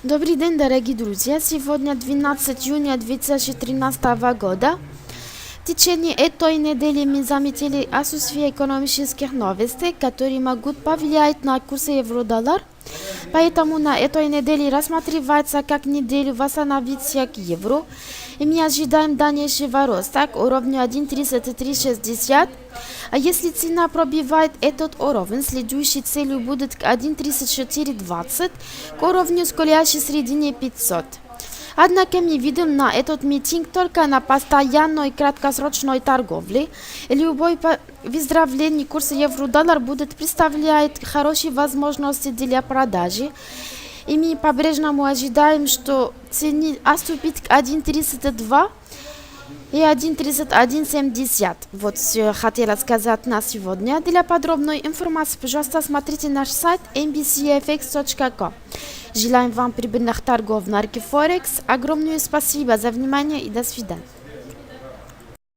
Добрый день, дорогие друзья! Сегодня 12 июня 2013 года. В течение этой недели мы заметили отсутствие экономических новостей, которые могут повлиять на курс евро-доллар. Поэтому на этой неделе рассматривается как неделю восстановиться к евро. И мы ожидаем дальнейшего роста к уровню 1.3360. А если цена пробивает этот уровень, следующей целью будет к 1.3420, к уровню скользящей средине 500. Однако мы видим на этот митинг только на постоянной краткосрочной торговле. Любой выздоровление курса евро-доллар будет представлять хорошие возможности для продажи. И мы по-прежнему ожидаем, что цена отступит к 1.32 и 1.3170. Вот все я хотела сказать на сегодня. Для подробной информации, пожалуйста, смотрите наш сайт mbcfx.com. Желаем вам прибыльных торгов на рынке Форекс. Огромное спасибо за внимание и до свидания.